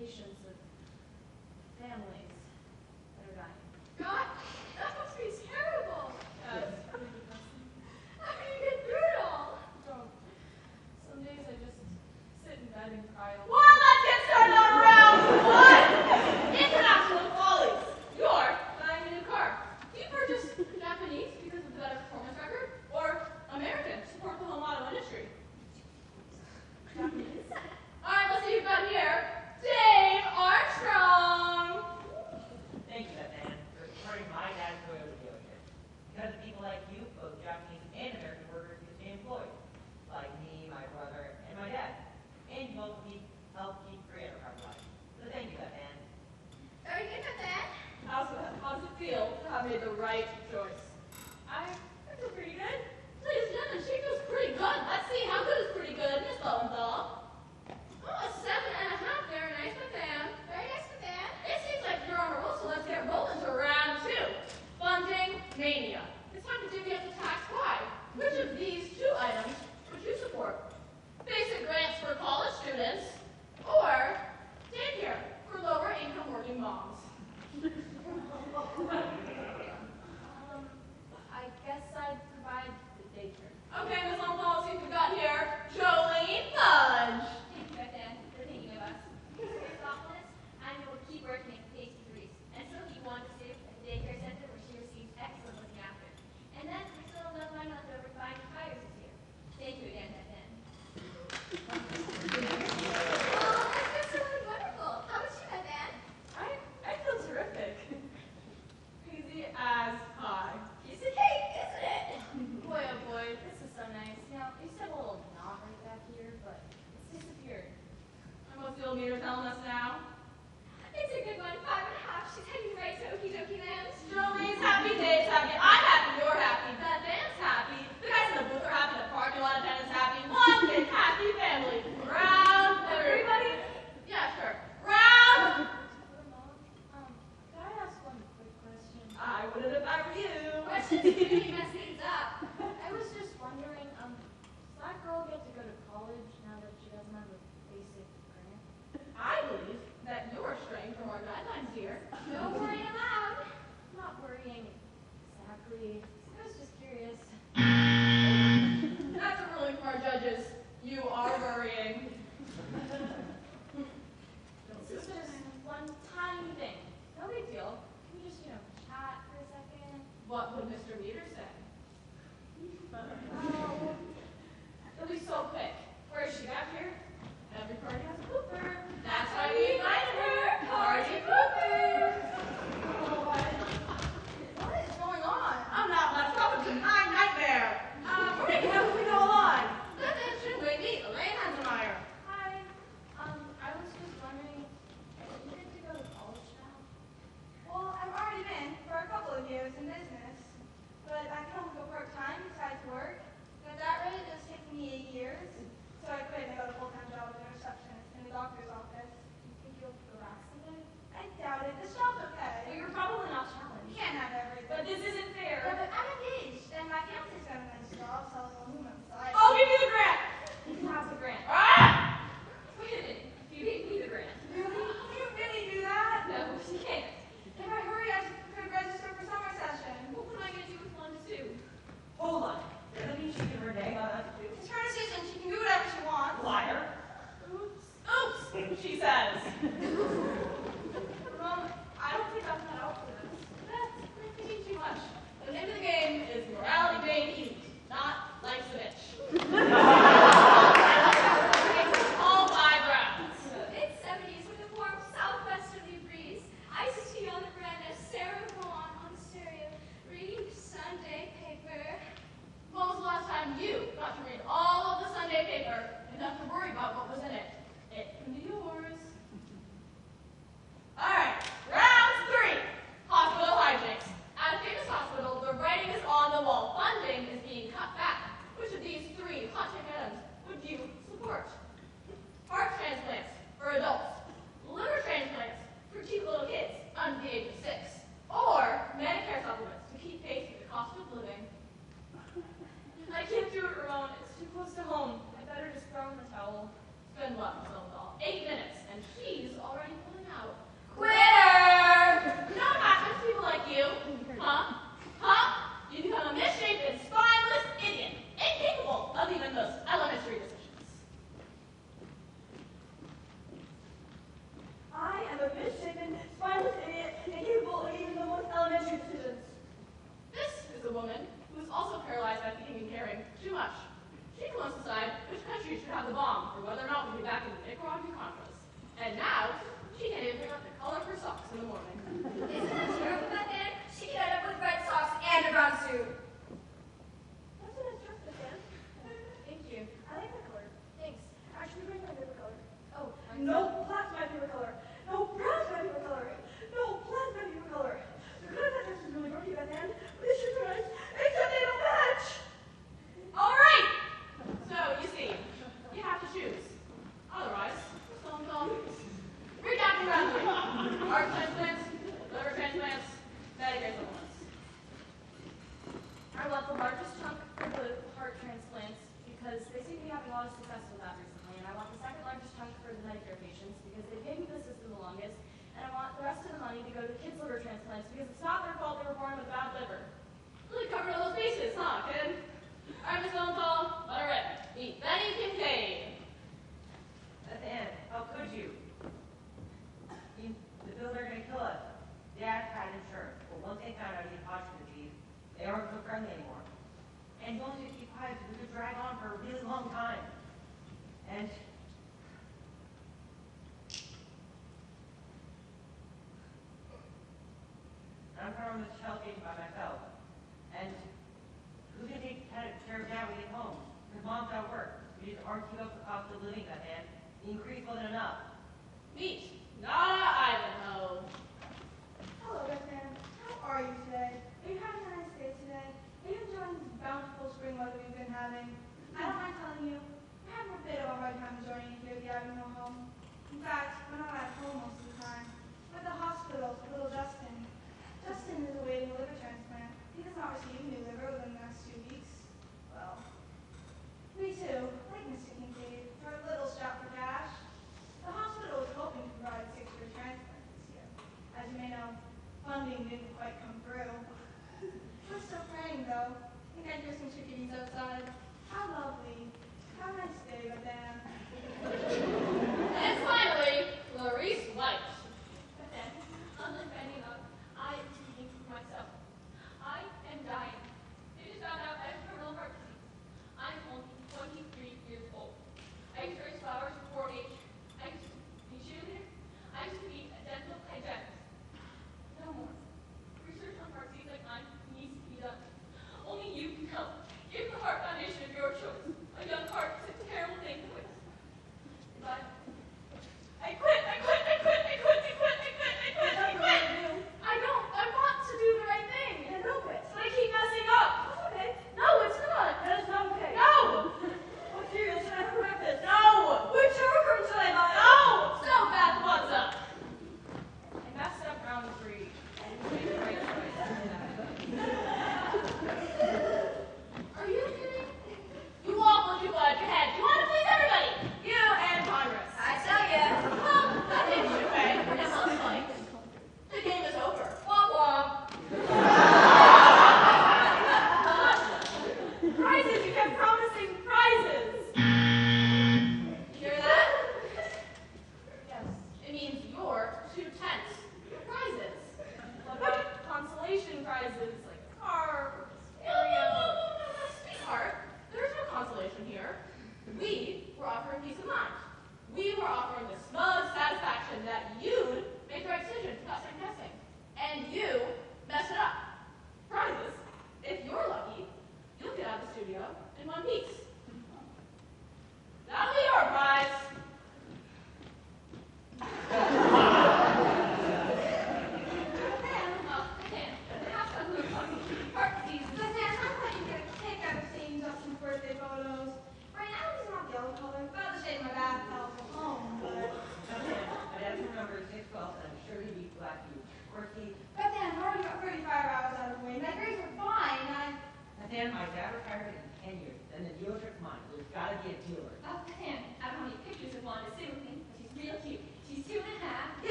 patients of families that are dying. God, that must be terrible. Yeah, it's really depressing. How can you get through it all? Don't. Some days I just sit in bed and cry. Well, let's get started on round one. International follies. You're buying a new car. Do you purchase Japanese because of the better performance record, or American to support the home auto industry? Japanese? All right, let's see who've got here. Dave Armstrong. Thank you, Beth Ann, for supporting my dad's Toyota dealership. Because of people like you, both Japanese and American workers can stay employed. Like me, my brother, and my dad. And you both help keep free enterprise alive. So thank you, Beth Ann. Very good at that. How does it feel to have made the right choice? I feel pretty good. Ladies and gentlemen, she feels pretty good. Let's see, how good is pretty good, Miss Lowenthal? Oh, a 7.5. Very nice, Beth Ann. Very nice with that. It seems like you're on a roll, so let's get rolling to round two. Funding mania. It's time to divvy up the tax pie. Which of these two items would you support? Basic grants for college students, or daycare for lower income working moms? I guess I'd provide the daycare. Okay, Miss Lowenthal, see what we've got here. Jolene Fudge. Thank you, Beth Ann, for thinking of us. Because of your thoughtfulness, I'm able to keep working at Tasty Treats. And so he wanted to save at the daycare center where she receives excellent looking after. And then I still have enough money left over to buy new tires this year. Thank you again, Beth Ann. Oh, that's absolutely wonderful. How about you, Beth Ann? I feel terrific. Crazy as pie. Piece of cake, isn't it? Boy, oh boy, this is so nice. Now, you said a little knot right back here, but it's disappeared. What's the old meter telling us now? It's a good one, 5.5. She's heading right to Okie Dokie Land. Jolene's happy, Dave's happy, I'm happy, you're happy, Beth Ann's happy, the guys in the booth are happy, the parking lot attendant's happy, one big happy family. Round everybody? Yeah, sure. Round! Could I ask one quick question? I wouldn't if I were you. Questions really mess things up. I was just wondering, does that girl get to go to college now that she doesn't have a basic grant? I believe that you're straying from our guidelines here. No worrying allowed. I'm not worrying exactly. I was just curious. That's a ruling from our judges. You are worrying. It's just one tiny thing. No big deal. Can we just, chat for a second? What would Mr. Meter say? Oh, It'll be so quick. Where is she back here? Every party has a pooper. That's why we invited her. Party pooper. What is going on? I'm not left up. It's a nightmare. Rick, how did we go along? That shouldn't wake me. Elaine Hansemeyer. hi. I was just wondering, do you get to go to college now? Well, I've already been for a couple of years in business, but I can only go part-time besides work. And at that rate, it was taking me 8 years, so I quit and I got a full-time job as a receptionist in the doctor's office. Do you think you'll go back someday? I doubt it. This job's okay. Well, you're probably not You challenged. can't have everything. But this isn't Yeah, fair. but I'm engaged, and my fiance's got a nice job selling aluminum siding. I'll give you the grant. You can have the grant. Ah! Wait a minute. You gave me the grant. Really? You really do that? No, she can't. If I hurry, I could register for summer session. What am I going to do with 1 to 2? Hold on. Doesn't mean she can renege on us too. It's her decision. She can do whatever she wants. Liar. Oops. Oops, she says. Mom, I don't think I'm cut out for this. That's thinking too much. The name of the game is morality based elite, not life's a bitch. All 5 rounds. Mid-70s with a warm southwesterly breeze. Iced tea on the veranda, Sarah Vaughan on the stereo, reading the Sunday paper. When was the last time you got to read all of the Sunday paper enough to worry about what was in it? It can be yours. And now, she can't even pick out the color of her socks in the morning. Isn't that terrible, Beth Ann? She can end up with red socks and a brown suit. That's a nice dress, Beth Ann. Thank you. I like that color. Thanks. Actually, green's my favorite color. Oh, No, black's my favorite color. No, brown's my favorite color. No, black's my favorite color. The color of that dress is really pretty, Beth Ann, but the shoes are nice, except they don't match. All right. So, you see, you have to choose. Otherwise, stone cold. Recap rapidly. Heart transplants, liver transplants, Medicare supplements. I want the largest chunk for the heart transplants because they seem to be having a lot of success with that recently. And I want the second largest chunk for the Medicare patients because they've been in the system the longest. And I want the rest of the money to go to kids' liver transplants because it's not their fault they were born with a bad liver. Really covered all those bases, huh, kid? All right, Miss Lowenthal, let her rip. Meet Betty Kincaid. Beth Ann, how could you? The bills are going to kill us. Dad had insurance, but once they found out he had Hodgkin disease, they aren't so friendly anymore. And he wanted to keep quiet so we could drag on for a really long time. And I'm from this shell station by myself. And who's going to take care of Dad when we get home? His mom's at work. We just aren't keeping up with the cost of living, Beth Ann. The increase wasn't enough. Meet Nada Ivanhoe. Hello, Beth Ann. How are you today? Are you having a nice day today? Are you enjoying this bountiful spring weather we've been having? I don't mind telling you, we're having a bit of a hard time joining you here at the Ivanhoe home. In fact, we're not at home most of the time. We're at the hospital with little Justin. Justin is awaiting a liver transplant. He does not receive a new liver within the next 2 weeks. Well, we too, like Mr. Kincaid, are a little strapped for cash. The hospital was hoping to provide 6 liver transplants this year. As you may know, funding didn't quite come through. We're still praying, though. I think I hear some chickadees outside. How lovely. Have a nice day, Madame. And finally, Clarice White. But then,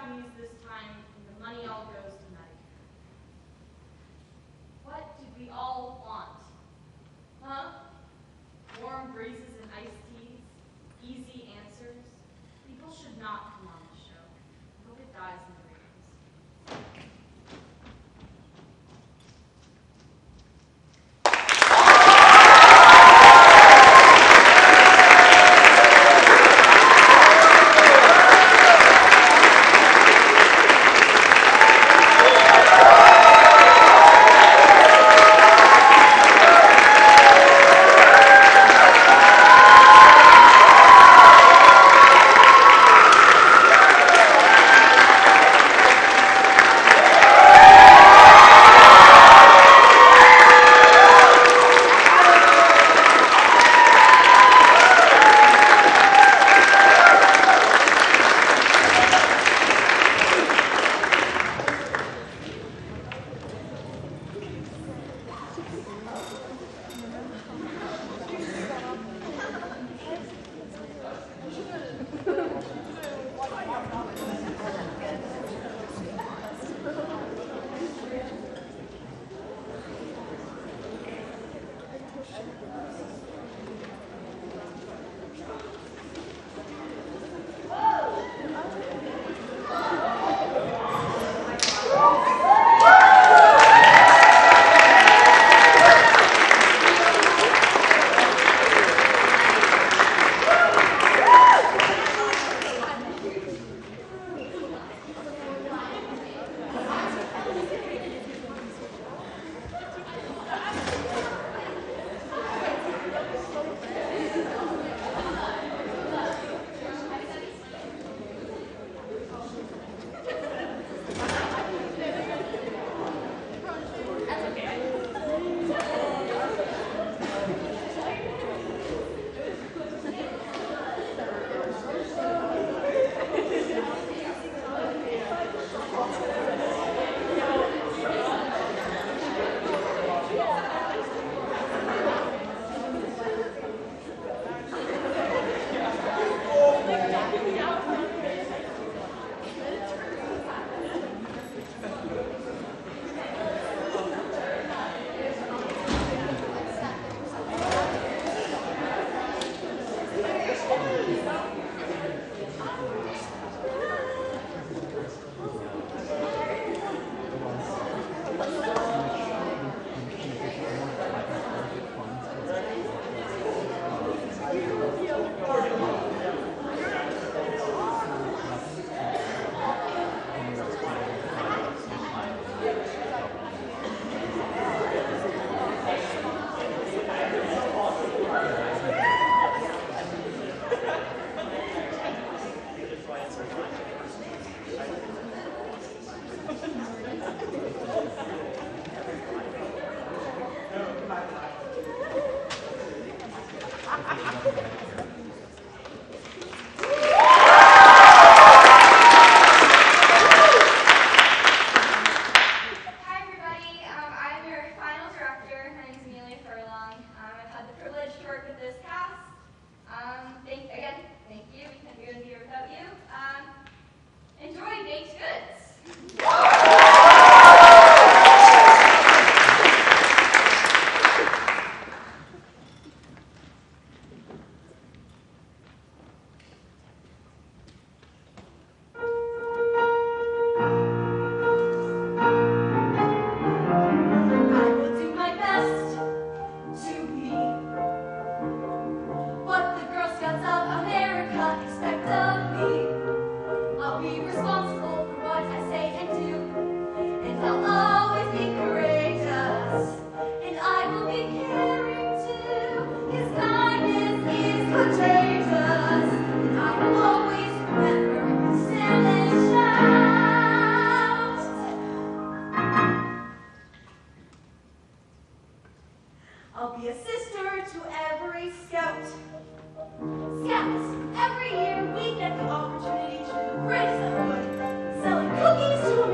Japanese this time, and the money all goes to Medicare. What did we all want? Huh? Warm breezes and iced teas? Easy answers? People should not come on this show. I hope it dies in the ratings. I'll be a sister to every scout. Scouts, every year we get the opportunity to raise the hood, selling cookies to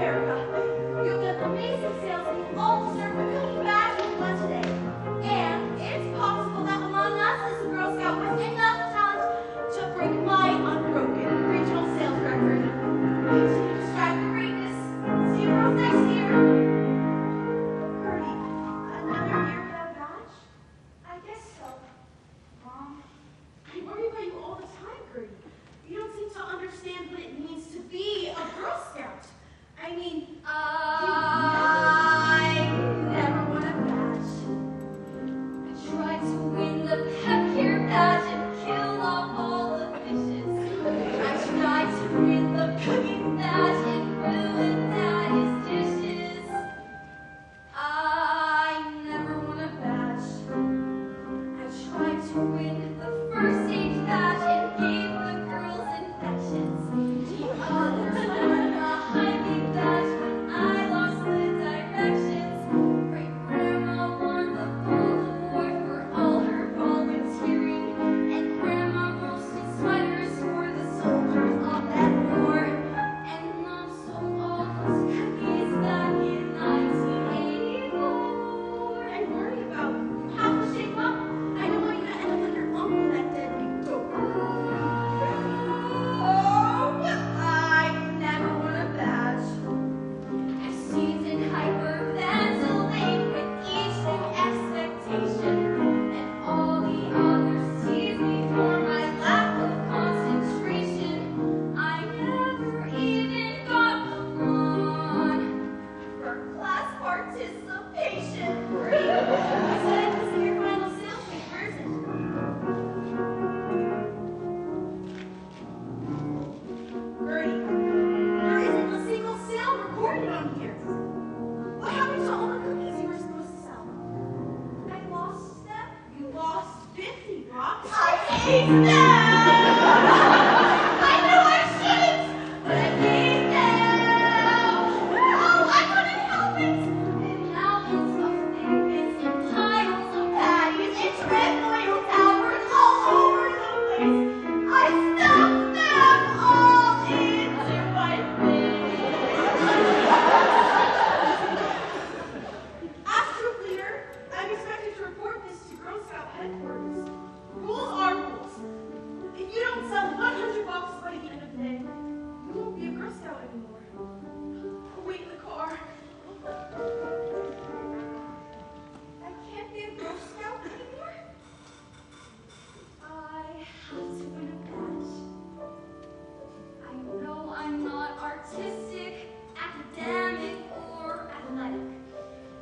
artistic, academic, or athletic.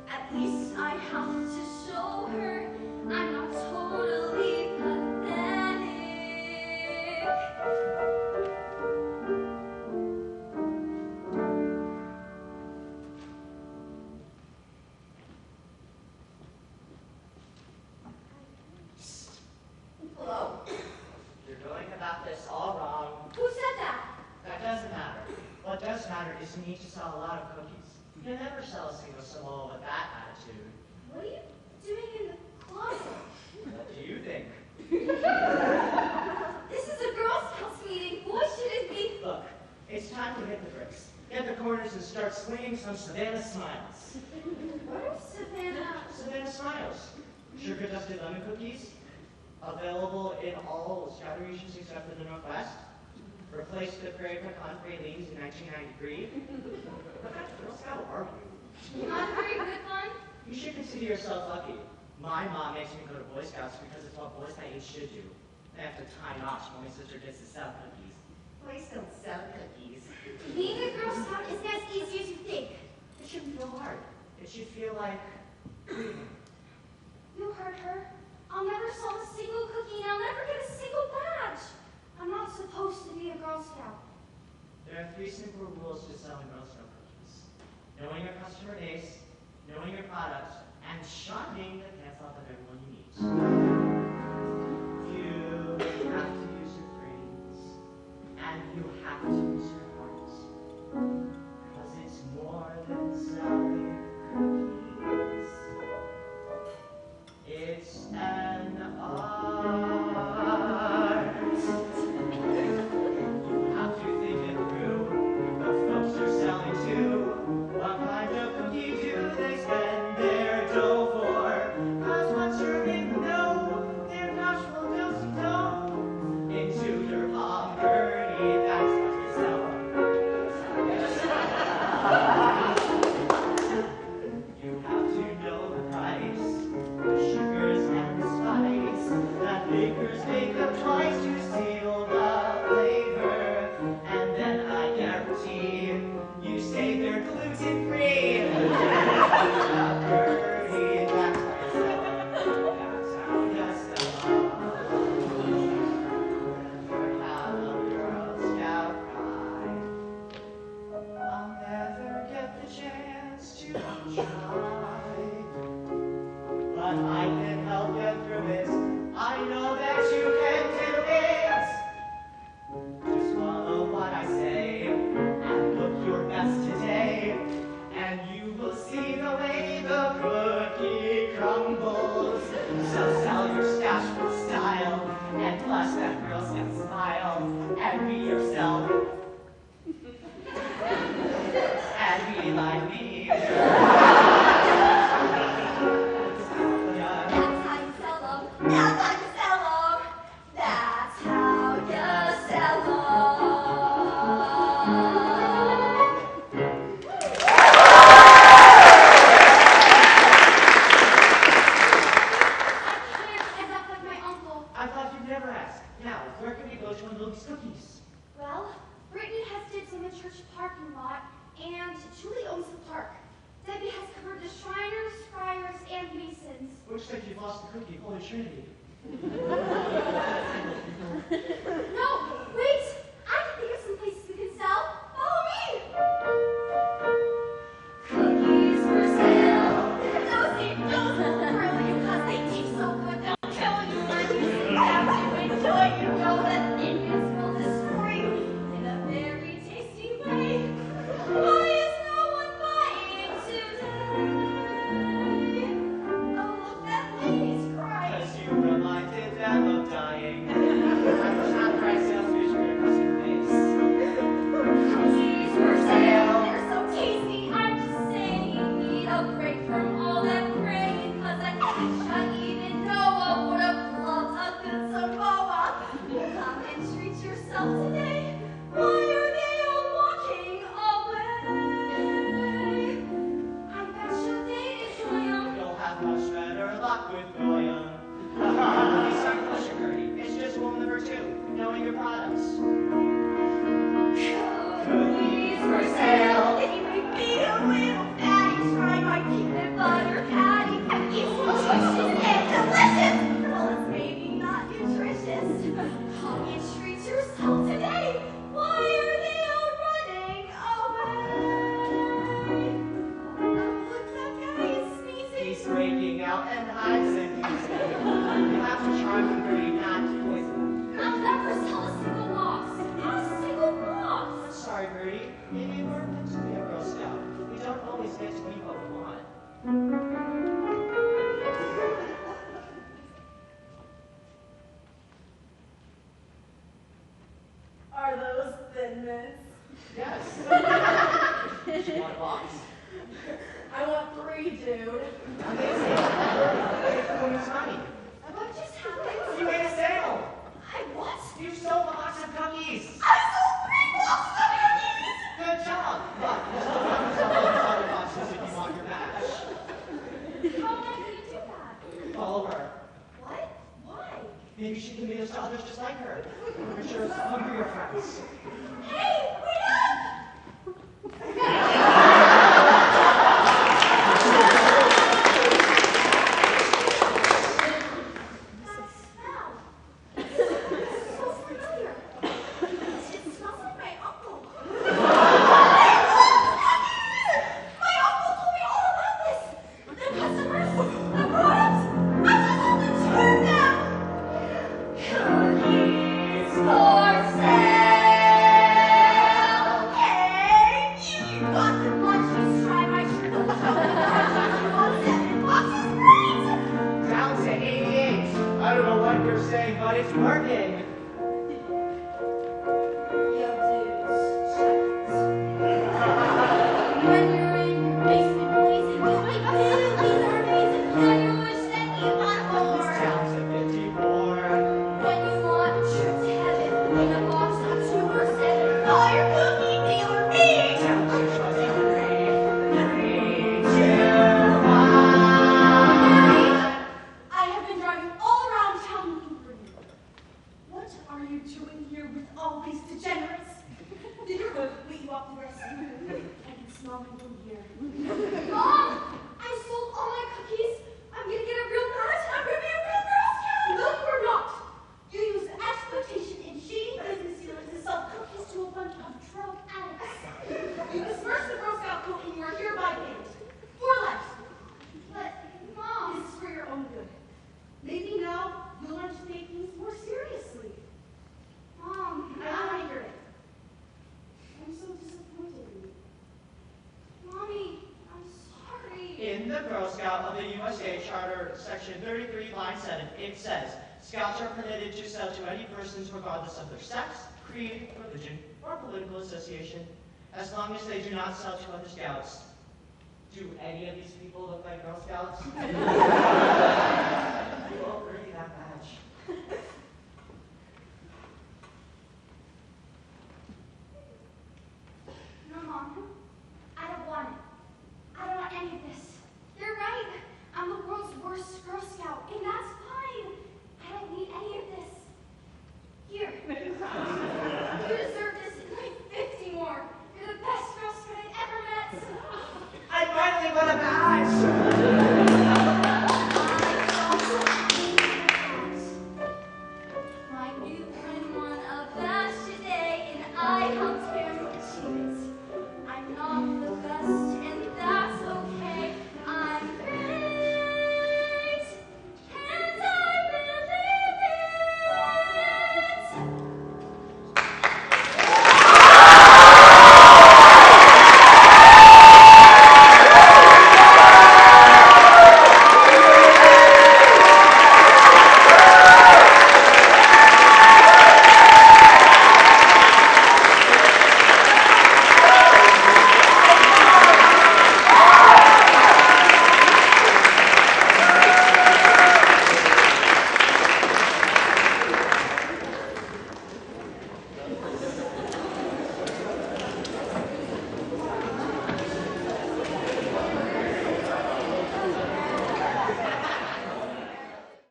At least I have to show her I'm not totally pathetic. Hello. You're going about this all wrong. Who said that? That doesn't matter. What does matter is you need to sell a lot of cookies. You never sell a single Samoa with that attitude. What are you doing in the closet? What do you think? This is a Girl Scouts meeting. Boys shouldn't be. Look, it's time to hit the bricks. Get the corners and start swinging some Savannah Smiles. What are Savannah? Savannah Smiles. Sugar dusted lemon cookies. Available in all Scout regions except for the Northwest. Replaced the Prairie Pecan pralines in 1993. What kind of Girl Scout are you? Not very good one. You should consider yourself lucky. My mom makes me go to Boy Scouts because it's what boys my age should do. They have to tie knots when my sister gets to sell cookies. Boys don't sell cookies. Being a Girl Scout isn't as easy as you think. It shouldn't feel hard. It should feel like breathing. You heard her. I'll never sell a single cookie and I'll never get a single badge. I'm not supposed to be a Girl Scout. There are 3 simple rules to selling Girl Scout cookies. Knowing your customer base, knowing your product, and shining the pants off of everyone you meet. You have to use your brains, and you have to use your hearts. Because it's more than selling cookies. It's an art. You have to think it through. The folks you're selling to. What kind of cookie do they spend their dough for? 'Cause once you're in the know, their cash will build some dough into your palm, Gertie. That's what you sell. You have to know the price, the sugars and the spice that bakers make up twice to seal the flavor. And then I guarantee you say they're gluten-free. Gertie, that's how you sell. That's how you sell. Never have a Girl Scout ride. I'll never get the chance to try. But I can help you through it. I know that you can do it. Just follow what I say and look your best today, and you will see the way the cookie crumbles. So sell your stash with style and flush that Girl Scout smile and be yourself and be like me. That's how you sell them. That's how you sell them. That's how you sell them. I can't end up like my uncle. I thought you'd never ask. Now, where can we go to unload these cookies? Well, Brittany has dibs on the church parking lot, and Julie owns the park. Debbie has covered the Shriners, Friars, and Masons. Looks like you've lost the cookie, Holy Trinity. No, wait! I can think of some places we can sell. Follow me! Cookies for sale. Those ain't those brilliant 'cause they taste so good. They'll kill you when you sit down to enjoy. You know that Indians will destroy you in a very tasty way. Why is no one buying today? Oh, look, that lady's crying. 'Cause you reminded them of dying. I was not pricing Gertie. Maybe we're meant to be a Girl Scout. We don't always get to be what we want. Are those Thin Mints? Yes. You want a box? I want 3, dude. Amazing. Who's money? What just happened? You made a sale. I what? You sold a box of cookies. I sold 3 boxes of cookies! Good job. But you still have to sell those other boxes if you want your badge. How am I going to do that? Follow her. What? Why? Maybe she can lead us to others just like her. We're sure some of your friends. Hey, wait up! That smell. It's so familiar. It smells like my uncle. My uncle told me all about this. The customers, the products, I just have to turn them. Cookies for sale. Hey, you got the lunch. Just try my shirt. You want 7 boxes, great. Down to 88. I don't know what you're saying, but it's working. Yo, dudes, check it. When you're in your basement, please enjoy these amazing fabulous that you want more. Down to 54. When you want a trip to heaven, in a box of 2 or 7, call your cookie dealer me. Down to 23. 3, 2, 1. I have been driving all around town looking for you. What are you doing here with all these degenerates? Did your cook wait you up the rest of the room? I can smell my room here. Mom! I sold all my cookies. I'm gonna get a real badge. I'm gonna be a real Girl Scout. No, you're not. You use exploitation and shady business dealers to sell cookies to a bunch of drug addicts. You dispersed the Girl Scout code and you are hereby banned. For life. But, Mom, this is for your own good. Maybe now you'll learn to take things more seriously. Mom, I don't want to hear it. I'm so disappointed in you. Mommy, I'm sorry. In the Girl Scout of the USA Charter, Section 33, Line 7, it says, Scouts are permitted to sell to any persons regardless of their sex, creed, religion, or political association, as long as they do not sell to other Scouts. Do any of these people look like Girl Scouts? You will earn that badge.